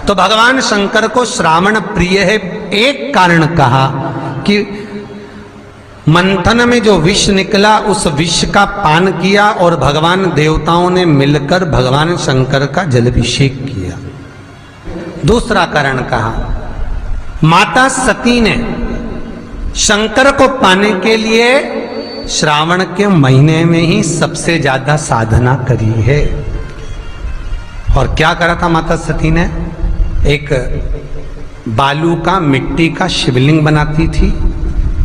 तो भगवान शंकर को श्रावण प्रिय है, एक कारण कहा कि मंथन में जो विष निकला उस विष का पान किया और भगवान देवताओं ने मिलकर भगवान शंकर का जलाभिषेक किया। दूसरा कारण कहा, माता सती ने शंकर को पाने के लिए श्रावण के महीने में ही सबसे ज्यादा साधना करी है। और क्या करा था माता सती ने? एक बालू का, मिट्टी का शिवलिंग बनाती थी,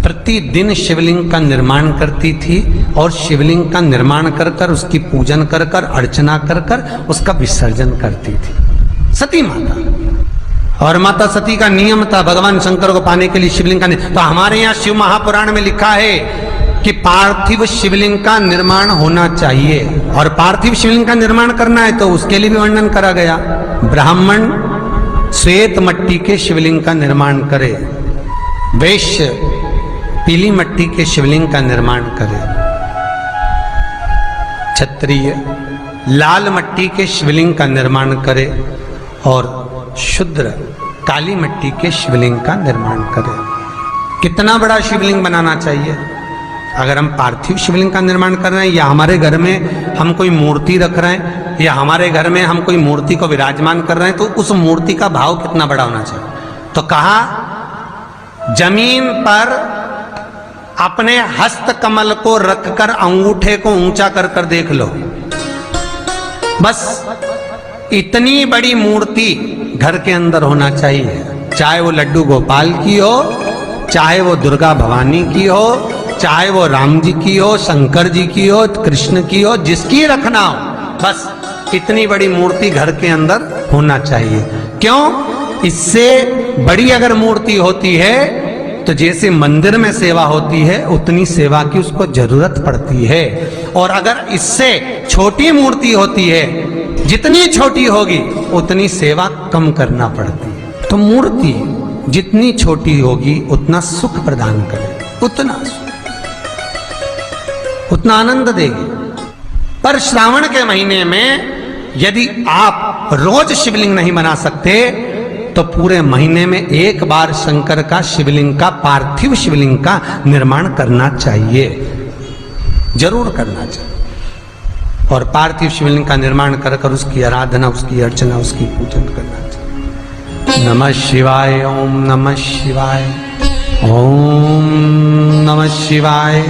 प्रतिदिन शिवलिंग का निर्माण करती थी और शिवलिंग का निर्माण कर कर उसकी पूजन कर कर अर्चना कर कर उसका विसर्जन करती थी सती माता। और माता सती का नियम था भगवान शंकर को पाने के लिए शिवलिंग का। तो हमारे यहाँ शिव महापुराण में लिखा है कि पार्थिव शिवलिंग का निर्माण होना चाहिए, और पार्थिव शिवलिंग का निर्माण करना है तो उसके लिए भी वर्णन करा गया। ब्राह्मण श्वेत मट्टी के शिवलिंग का निर्माण करे, वैश्य पीली मट्टी के शिवलिंग का निर्माण करे, क्षत्रिय लाल मट्टी के शिवलिंग का निर्माण करे और शूद्र काली मट्टी के शिवलिंग का निर्माण करे। कितना बड़ा शिवलिंग बनाना चाहिए? अगर हम पार्थिव शिवलिंग का निर्माण कर रहे हैं या हमारे घर में हम कोई मूर्ति रख रहे हैं या हमारे घर में हम कोई मूर्ति को विराजमान कर रहे हैं तो उस मूर्ति का भाव कितना बड़ा होना चाहिए? तो कहा जमीन पर अपने हस्त कमल को रखकर अंगूठे को ऊंचा कर कर देख लो, बस इतनी बड़ी मूर्ति घर के अंदर होना चाहिए। चाहे वो लड्डू गोपाल की हो, चाहे वो दुर्गा भवानी की हो, चाहे वो राम जी की हो, शंकर जी की हो, कृष्ण की हो, जिसकी रखना हो, बस इतनी बड़ी मूर्ति घर के अंदर होना चाहिए। क्यों? इससे बड़ी अगर मूर्ति होती है तो जैसे मंदिर में सेवा होती है उतनी सेवा की उसको जरूरत पड़ती है, और अगर इससे छोटी मूर्ति होती है, जितनी छोटी होगी उतनी सेवा कम करना पड़ती है। तो मूर्ति जितनी छोटी होगी उतना सुख प्रदान करेगी, उतना आनंद देगी। पर श्रावण के महीने में यदि आप रोज शिवलिंग नहीं बना सकते तो पूरे महीने में एक बार शंकर का शिवलिंग का, पार्थिव शिवलिंग का निर्माण करना चाहिए, जरूर करना चाहिए। और पार्थिव शिवलिंग का निर्माण कर कर उसकी आराधना, उसकी अर्चना, उसकी पूजन करना चाहिए। नमः शिवाय, ओम नमः शिवाय, ओम नमः शिवाय,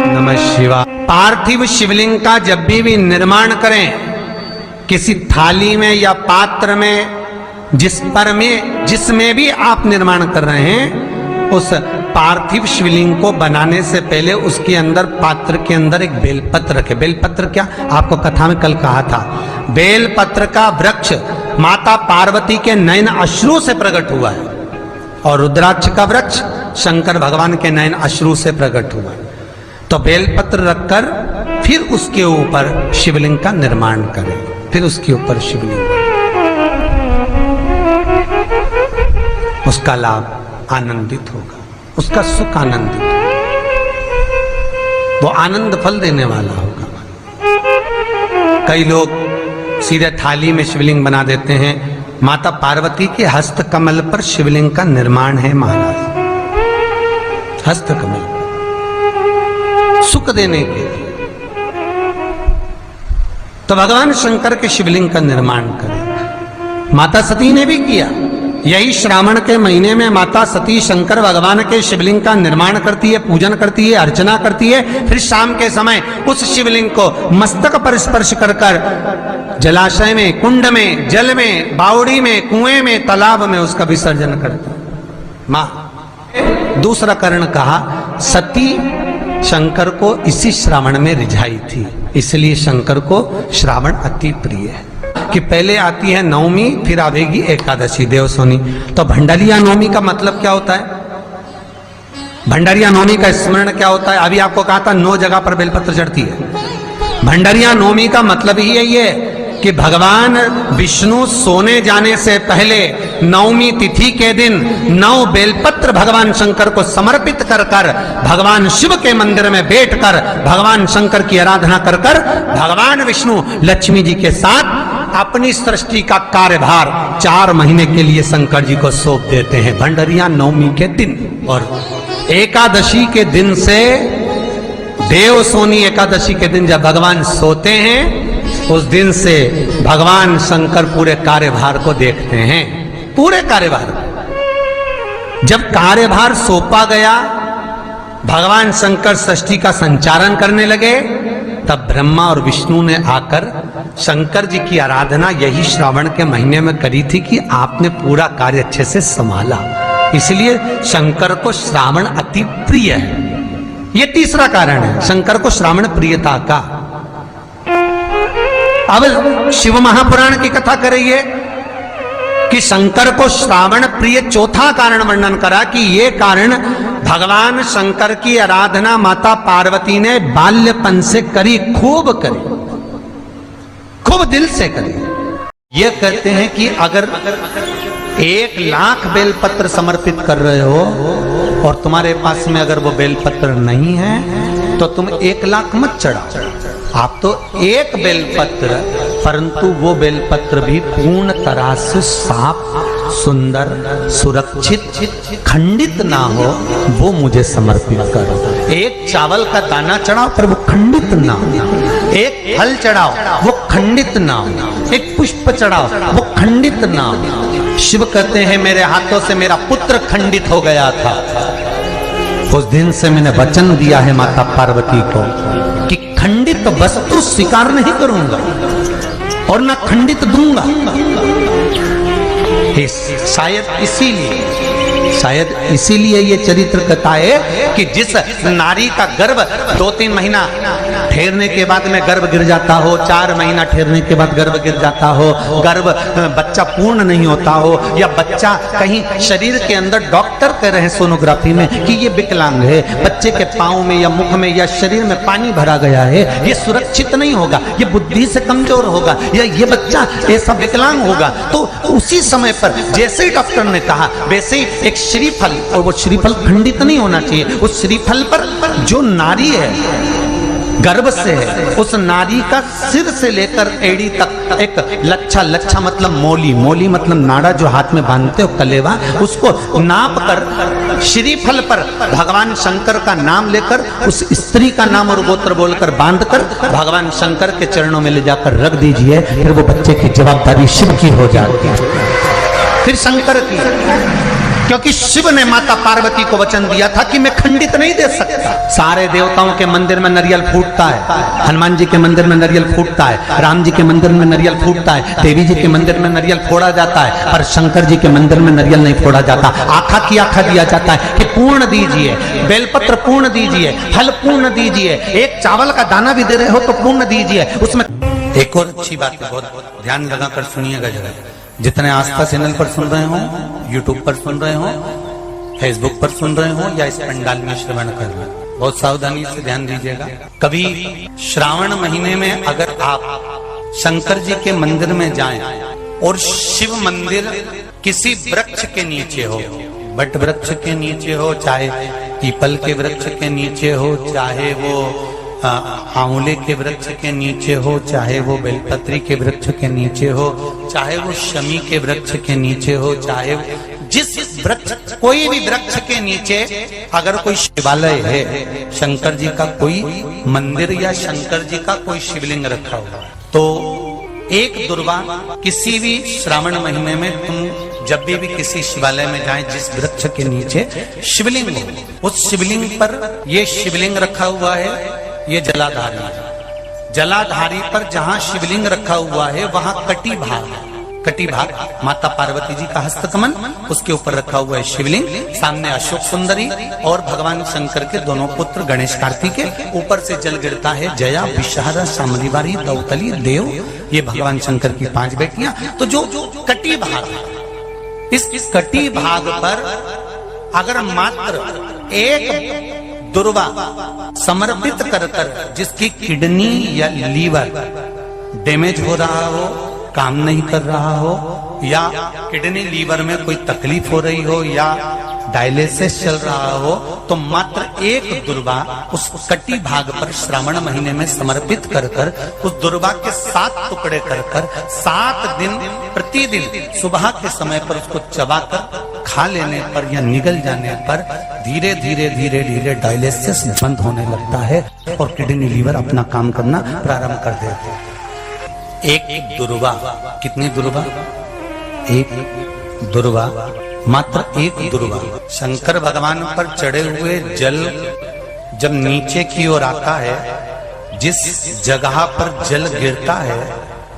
नमः शिवाय। पार्थिव शिवलिंग का जब भी निर्माण करें, किसी थाली में या पात्र में, जिसमें भी आप निर्माण कर रहे हैं, उस पार्थिव शिवलिंग को बनाने से पहले उसके अंदर, पात्र के अंदर एक बेलपत्र रखे। बेलपत्र क्या? आपको कथा में कल कहा था, बेलपत्र का वृक्ष माता पार्वती के नयन अश्रु से प्रकट हुआ है, और रुद्राक्ष का वृक्ष शंकर भगवान के नयन अश्रु से प्रकट हुआ है। तो बेलपत्र रखकर फिर उसके ऊपर शिवलिंग का निर्माण करें, फिर उसके ऊपर शिवलिंग, उसका लाभ आनंदित होगा, उसका सुख आनंदित होगा, वो आनंद फल देने वाला होगा। कई लोग सीधे थाली में शिवलिंग बना देते हैं। माता पार्वती के हस्त कमल पर शिवलिंग का निर्माण है महाराज, हस्त कमल सुख देने के लिए। तो भगवान शंकर के शिवलिंग का निर्माण करें। माता सती ने भी किया। यही श्रावण के महीने में माता सती शंकर भगवान के शिवलिंग का निर्माण करती है, पूजन करती है, अर्चना करती है। फिर शाम के समय उस शिवलिंग को मस्तक पर स्पर्श कर कर जलाशय में, कुंड में, जल में, बावड़ी में, कुएं में, तालाब में उसका विसर्जन करती है मां। दूसरा कारण कहा, सती शंकर को इसी श्रावण में रिझाई थी, इसलिए शंकर को श्रावण अति प्रिय है। कि पहले आती है नवमी, फिर आवेगी एकादशी, देवसोनी। तो भंडारिया नवमी का मतलब क्या होता है? भंडारिया नवमी का स्मरण क्या होता है? अभी आपको कहा था 9 जगह पर बेलपत्र चढ़ती है। भंडारिया नवमी का मतलब ही यही है कि भगवान विष्णु सोने जाने से पहले नवमी तिथि के दिन 9 बेलपत्र भगवान शंकर को समर्पित कर कर भगवान शिव के मंदिर में बैठकर भगवान शंकर की आराधना कर कर भगवान विष्णु लक्ष्मी जी के साथ अपनी सृष्टि का कार्यभार 4 महीने के लिए शंकर जी को सौंप देते हैं भंडरिया नवमी के दिन। और एकादशी के दिन से, देव सोनी एकादशी के दिन जब भगवान सोते हैं, उस दिन से भगवान शंकर पूरे कार्यभार को देखते हैं, पूरे कार्यभार। जब कार्यभार सौंपा गया, भगवान शंकर सृष्टि का संचालन करने लगे, तब ब्रह्मा और विष्णु ने आकर शंकर जी की आराधना यही श्रावण के महीने में करी थी कि आपने पूरा कार्य अच्छे से संभाला, इसलिए शंकर को श्रावण अति प्रिय है। ये तीसरा कारण है शंकर को श्रावण प्रियता का। अब शिव महापुराण की कथा करिए कि शंकर को श्रावण प्रिय चौथा कारण वर्णन करा कि ये कारण भगवान शंकर की आराधना माता पार्वती ने बाल्यपन से करी, खूब करी, खूब दिल से करी। ये कहते हैं कि अगर 1,00,000 बेलपत्र समर्पित कर रहे हो और तुम्हारे पास में अगर वो बेलपत्र नहीं है तो तुम 1,00,000 मत चढ़ाओ, आप तो एक बेलपत्र, परंतु वो बेलपत्र भी पूर्ण तरह से साफ, सुंदर, सुरक्षित, खंडित ना हो, वो मुझे समर्पित करो। एक चावल का दाना चढ़ाओ पर वो खंडित ना हो, एक फल चढ़ाओ वो खंडित ना हो, एक पुष्प चढ़ाओ वो खंडित ना हो। शिव कहते हैं मेरे हाथों से मेरा पुत्र खंडित हो गया था, उस दिन से मैंने वचन दिया है माता पार्वती को कि खंडित वस्तु स्वीकार नहीं करूंगा और ना खंडित दूंगा। शायद इसीलिए ये चरित्र कथा है कि जिस नारी का गर्भ 2-3 महीना ठहरने के बाद में गर्भ गिर जाता हो, 4 महीना ठहरने के बाद गर्भ गिर जाता हो, गर्भ बच्चा पूर्ण नहीं होता हो, या बच्चा कहीं शरीर के अंदर डॉक्टर कह रहे हैं सोनोग्राफी में कि ये विकलांग है, बच्चे के पाँव में या मुख में या शरीर में पानी भरा गया है, ये सुरक्षित नहीं होगा, ये बुद्धि से कमजोर होगा, या ये बच्चा ऐसा विकलांग होगा, तो उसी समय पर जैसे ही डॉक्टर ने कहा वैसे ही एक श्रीफल, और वो श्रीफल खंडित नहीं होना चाहिए, उस श्रीफल पर जो नारी है गर्भ से है, उस नारी का सिर से लेकर एड़ी तक एक लच्छा मतलब मोली मतलब नाड़ा जो हाथ में बांधते हो कलेवा, उसको नाप कर श्रीफल पर भगवान शंकर का नाम लेकर उस स्त्री का नाम और गोत्र बोलकर बांधकर भगवान शंकर के चरणों में ले जाकर रख दीजिए, फिर वो बच्चे की जवाबदारी शिव की हो जाती है, फिर शंकर की, क्योंकि शिव ने माता पार्वती को वचन दिया था कि मैं खंडित नहीं दे सकता। सारे देवताओं के मंदिर में नारियल फूटता है, हनुमान जी के मंदिर में नारियल फूटता है, राम जी के मंदिर में नारियल फूटता है, देवी जी के मंदिर में नारियल फोड़ा जाता है, पर शंकर जी के मंदिर में नारियल नहीं फोड़ा जाता। आखा की आखा दिया जाता है कि पूर्ण दीजिए, बेलपत्र पूर्ण दीजिए, फल पूर्ण दीजिए, एक चावल का दाना भी दे रहे हो तो पूर्ण दीजिए। उसमें एक और अच्छी बात है, बहुत ध्यान लगाकर सुनिएगा जरा। जितने आस्था चैनल पर सुन रहे हो, यूट्यूब पर सुन रहे हो, फेसबुक पर सुन रहे हो, या इस पंडाल में श्रवण कर रहे हो, बहुत सावधानी से ध्यान दीजिएगा। कभी श्रावण महीने में अगर आप शंकर जी के मंदिर में जाएं और शिव मंदिर किसी वृक्ष के नीचे हो, बट वृक्ष के नीचे हो, चाहे पीपल के वृक्ष के नीचे हो, चाहे वो आंवले के वृक्ष के नीचे हो, चाहे वो बेलपत्री के वृक्ष के नीचे हो, चाहे वो शमी के वृक्ष के नीचे हो, चाहे जिस वृक्ष, कोई भी वृक्ष के नीचे अगर कोई शिवालय है, शंकर जी का कोई मंदिर या शंकर जी का कोई शिवलिंग रखा हुआ, तो एक दुर्वा किसी भी श्रावण महीने में तुम जब भी किसी शिवालय में जाएं, जिस वृक्ष के नीचे शिवलिंग हो, उस शिवलिंग पर ये शिवलिंग रखा हुआ है, ये जलाधारी है। जलाधारी पर जहां शिवलिंग रखा हुआ है वहां कटी भाग है, कटी भाग माता पार्वती जी का हस्तकमल, उसके ऊपर रखा हुआ है शिवलिंग, सामने अशोक सुंदरी और भगवान शंकर के दोनों पुत्र गणेश कार्तिकेय, ऊपर से जल गिरता है जया, विषहारा, शामलीवारी, दौतली, देव, ये भगवान शंकर की 5 बेटियां। तो जो कटी भाग है, इस कटी भाग पर अगर मात्र एक दुर्वा समर्पित कर जिसकी किडनी या लीवर डैमेज हो रहा हो, काम नहीं कर रहा हो, या किडनी लीवर में कोई तकलीफ हो रही हो, या डायलिसिस चल रहा हो, तो मात्र एक दुर्वा उस कटी भाग पर श्रावण महीने में समर्पित कर कर उस दुर्वा के 7 टुकड़े कर कर 7 दिन प्रतिदिन सुबह के समय पर उसको चबाकर खा लेने पर या निगल जाने पर धीरे धीरे धीरे धीरे डायलिसिस बंद होने लगता है और किडनी लीवर अपना काम करना प्रारंभ कर देते हैं। एक दुर्वा, कितनी दुर्वा? एक दुर्वा, मात्र एक दुर्वा। शंकर भगवान पर चढ़े हुए जल जब नीचे की ओर आता है, जिस जगह पर जल गिरता है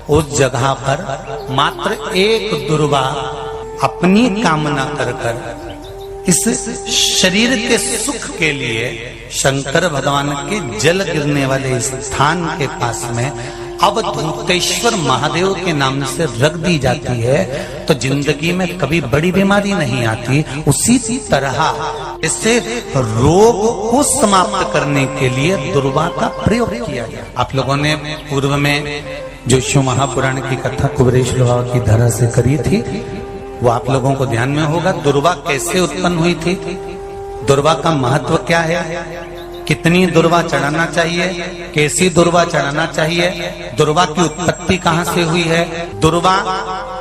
उस जगह पर मात्र एक दुर्वा अपनी कामना कर कर इस शरीर के सुख के लिए शंकर भगवान के जल गिरने वाले स्थान के पास में अवधूतेश्वर महादेव के नाम से रख दी जाती है, तो जिंदगी में कभी बड़ी बीमारी नहीं आती। उसी तरह इससे रोग को समाप्त करने के लिए दुर्वा का प्रयोग किया गया। आप लोगों ने पूर्व में जो शिव महापुराण की कथा कुबेरेश लोहा की धरा से करी थी, वो आप लोगों को ध्यान में होगा। दुर्वा कैसे उत्पन्न हुई थी, दुर्वा का महत्व क्या है, कितनी दुर्वा चढ़ाना चाहिए, कैसी दुर्वा चढ़ाना चाहिए, दुर्वा की उत्पत्ति कहाँ से हुई है, दुर्वा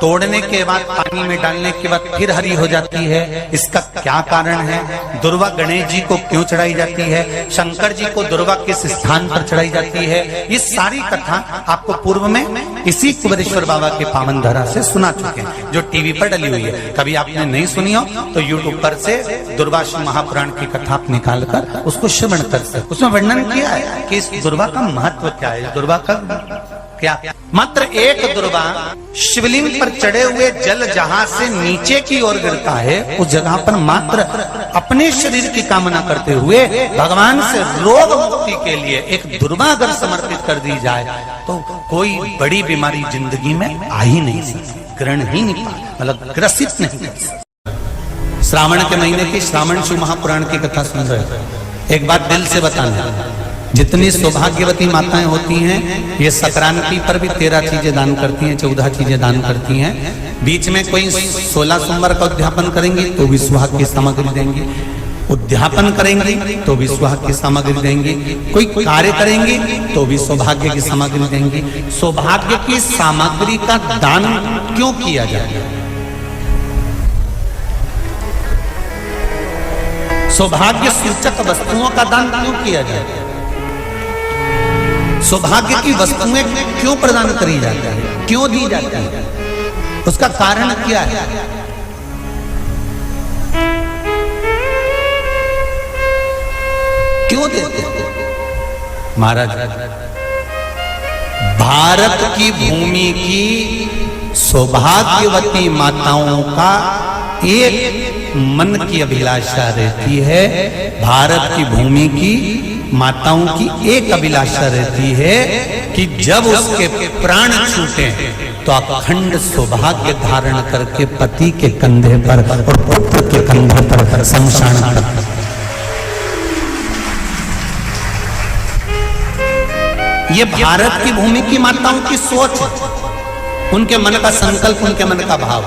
तोड़ने के बाद पानी में डालने के बाद फिर हरी हो जाती है, इसका क्या कारण है, दुर्वा गणेश जी को क्यों चढ़ाई जाती है, शंकर जी को दुर्वा किस स्थान पर चढ़ाई जाती है, ये सारी कथा आपको पूर्व में इसी कुबेरेश्वर बाबा के पावन धरा से सुना चुके हैं, जो टीवी पर डली हुई है। कभी आपने नहीं सुनी हो तो यूट्यूब पर से दुर्वा शिव महापुराण की कथा आप निकाल कर उसको श्रवण कर सकते। उसमें वर्णन किया है कि इस दुर्वा का महत्व क्या है, दुर्वा का क्या। मात्र एक दुर्वा शिवलिंग पर चढ़े हुए जल जहां से नीचे की ओर गिरता है, उस जगह पर मात्र अपने शरीर की कामना करते हुए भगवान से रोग मुक्ति के लिए एक दुर्वा अगर समर्पित कर दी जाए तो कोई बड़ी बीमारी जिंदगी में आ ही नहीं सकती, ग्रहण ही नहीं, मतलब ग्रसित नहीं कर सकती। श्रावण के महीने की श्रावण शिव महापुराण की कथा सुन रहे हैं। एक बात दिल से बताना, जितनी सौभाग्यवती माताएं होती हैं ये संक्रांति पर भी 13 चीजें दान करती हैं, 14 चीजें दान करती हैं। बीच में कोई 16 सोमवार का उद्यापन करेंगी तो भी सुहाग की सामग्री देंगी, उद्यापन करेंगी तो भी सुहाग की सामग्री देंगी, कोई कार्य करेंगी तो भी सौभाग्य की सामग्री देंगी। सौभाग्य की सामग्री का दान क्यों किया जाए, सौभाग्य सूचक वस्तुओं का दान क्यों किया जाए, सौभाग्य की वस्तुएं क्यों प्रदान करी जाती है, क्यों दी जाती है, उसका कारण क्या है। क्यों देते हैं महाराज? भारत की भूमि की सौभाग्यवती माताओं का एक मन की अभिलाषा रहती है, भारत की भूमि की माताओं की एक अभिलाषा रहती है कि जब उसके प्राण छूटे तो अखंड सौभाग्य धारण करके पति के कंधे पर और पुत्र के कंधे पर शमशान कर। ये भारत की भूमि की माताओं की सोच है, उनके मन का संकल्प, उनके मन का भाव।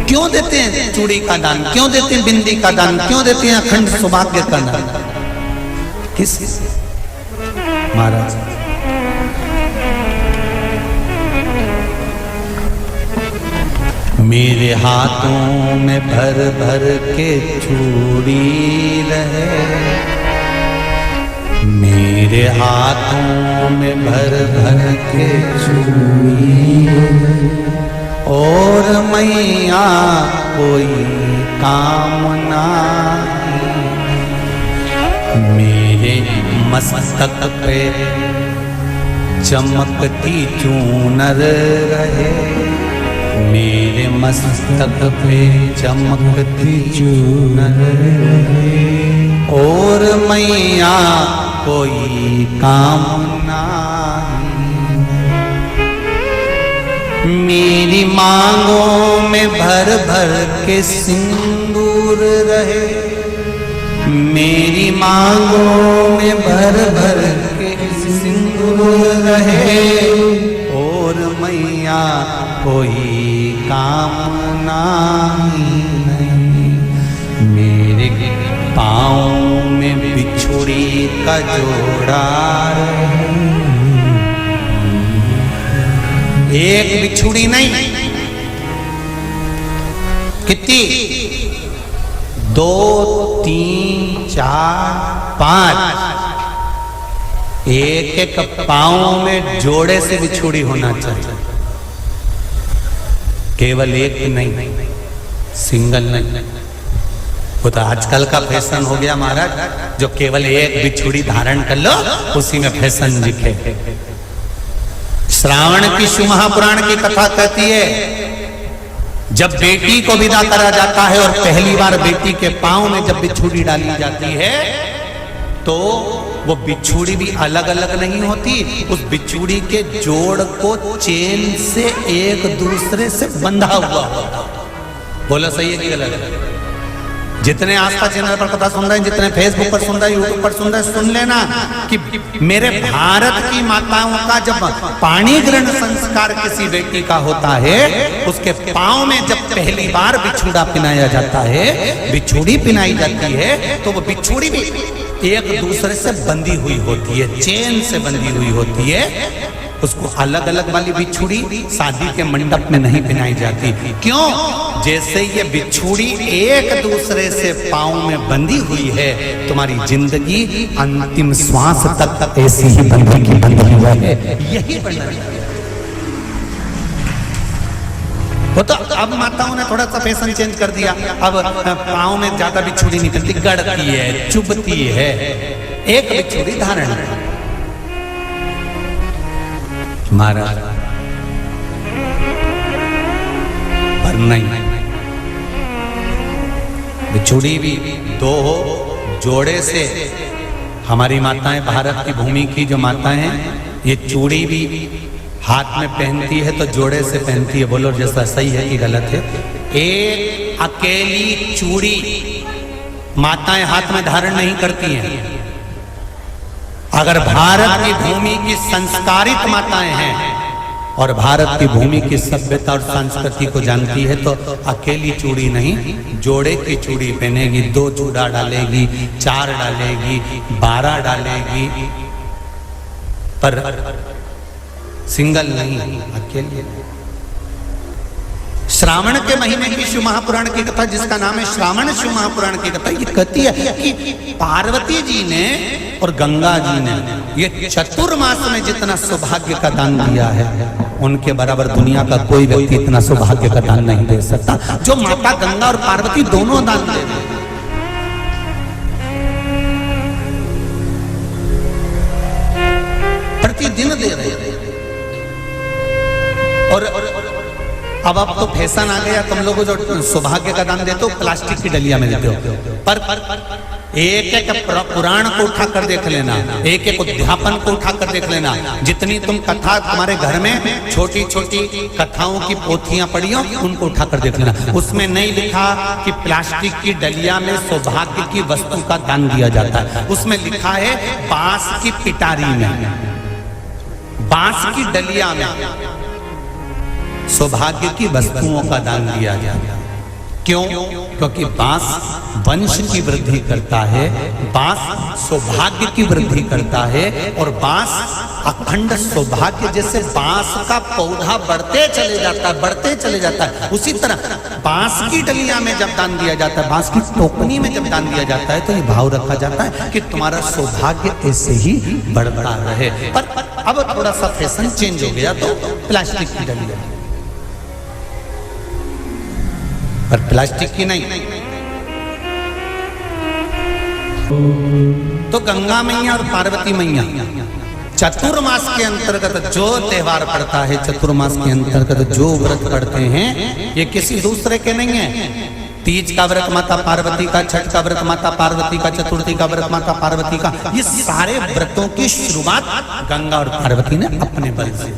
क्यों देते हैं चूड़ी का दान, क्यों देते हैं बिंदी का दान, क्यों देते हैं अखंड सौभाग्य का दान, किस महाराज? मेरे हाथों में भर भर के चूड़ी रहे, मेरे हाथों में भर भर के चूड़ी और मैया कोई कामना, मेरे मस्तक पे चमकती चूनर रहे, मेरे मस्तक पे चमकती चूनर रहे और मैया कोई कामना, मेरी मांगों में भर भर के सिंदूर रहे, मेरी मांगों में भर भर के सिंदूर रहे और मैया कोई कामना नाई नहीं, मेरे पाँव में बिछुड़ी का जोड़ा रहे। एक बिछुड़ी नहीं, कितनी? 2, 3, 4, 5। एक एक पाँव में जोड़े से बिछुड़ी होना चाहिए, केवल एक नहीं, सिंगल नहीं। वो तो आजकल का फैशन हो गया महाराज, जो केवल एक बिछुड़ी धारण कर लो उसी में फैशन दिखे। श्रावण की शिव महापुराण की कथा कहती है, जब बेटी को विदा करा जाता है और पहली बार बेटी के पांव में जब बिछुड़ी डाली जाती है तो वो बिछुड़ी भी अलग अलग नहीं होती, उस बिछुड़ी के जोड़ को चेन से एक दूसरे से बंधा हुआ होता। बोलो सही है कि गलत है? जितने आस्था चैनल पर कथा सुन रहे हैं, जितने फेसबुक पर सुन रहे हैं, यूट्यूब पर सुन रहे हैं, सुन लेना कि मेरे भारत की माताओं का जब पाणी ग्रहण संस्कार किसी बेटी का होता है, उसके पांव में जब पहली बार बिछुड़ा पिनाया जाता है, बिछुड़ी पिनाई जाती है, तो वो बिछुड़ी भी एक दूसरे से बंधी हुई होती है, चेन से बंधी हुई होती है। उसको अलग अलग वाली बिछुड़ी शादी के मंडप में नहीं पिनाई जाती। क्यों? जैसे ये बिछुड़ी एक दूसरे से पांव में बंधी हुई है, तुम्हारी जिंदगी अंतिम श्वास तक ऐसी ही बंधी की बंधी हुई है, यही बनना चाहिए। वो तो अब माताओं ने थोड़ा सा फैशन चेंज कर दिया, अब पांव में ज्यादा बिछुड़ी नहीं पहनती, गड़ती है, चुभती है, एक बिछुड़ी धारण है। महाराज पर नहीं, बिछुड़ी भी दो हो, जोड़े से। हमारी माताएं, भारत की भूमि की जो माताएं हैं, ये चूड़ी भी हाथ में पहनती है तो जोड़े से पहनती है। बोलो जैसा सही है कि गलत है? एक अकेली चूड़ी माताएं हाथ में धारण नहीं करती हैं। अगर भारत की भूमि की संस्कारित माताएं हैं और भारत की भूमि की सभ्यता और संस्कृति को जानती है तो अकेली चूड़ी नहीं, जोड़े की चूड़ी पहनेगी, 2 चूड़ा डालेगी, 4 डालेगी, 12 डालेगी, पर सिंगल नहीं, अकेले। श्रावण के महीने की शिव महापुराण की कथा, जिसका नाम है श्रावण शिव महापुराण की कथा, ये कहती है कि पार्वती जी ने और गंगा जी ने ये चतुर्मास में जितना सौभाग्य का दान दिया है, उनके बराबर दुनिया का कोई व्यक्ति इतना सौभाग्य का दान नहीं दे सकता जो माता गंगा और पार्वती दोनों दान दे रहे हैं। प्रतिदिन दे रहे हैं। और अब तो फैशन आ गया, तुम लोगों जो सौभाग्य का दान देते हो प्लास्टिक की डलिया में देते हो, पर एक एक पुराण को उठा कर देख लेना, एक एक उद्यापन को उठा कर देख लेना। जितनी तुम कथा तुम्हारे घर में छोटी छोटी कथाओं की पोथियां पड़ी हो, उनको उठा कर देख लेना। उसमें नहीं लिखा कि प्लास्टिक की डलिया में सौभाग्य की वस्तु का दान दिया जाता है। उसमें लिखा है बांस की पिटारी में, बांस की डलिया में सौभाग्य की वस्तुओं का दान दिया जाता है। क्यों? क्योंकि बांस वंश की वृद्धि करता है, बांस सौभाग्य की वृद्धि करता है, और बांस अखंड सौभाग्य। जैसे बांस का पौधा बढ़ते चले जाता है, बढ़ते चले जाता है, उसी तरह बांस की डलिया में जब दान दिया जाता है, बांस की टोकनी में जब दान दिया जाता है, तो ये भाव रखा जाता है कि तुम्हारा सौभाग्य ऐसे ही बढ़ता रहे। पर अब थोड़ा सा फैशन चेंज हो गया तो प्लास्टिक की डलिया, पर प्लास्टिक की नहीं। तो गंगा मैया और पार्वती मैया चतुर्मास के अंतर्गत जो त्योहार पड़ता है, चतुर्मास के अंतर्गत जो व्रत पड़ते हैं, ये किसी दूसरे के नहीं है। तीज का व्रत माता पार्वती का, छठ का व्रत माता पार्वती का, चतुर्थी का व्रत माता पार्वती का, ये सारे व्रतों की शुरुआत गंगा और पार्वती ने अपने बल से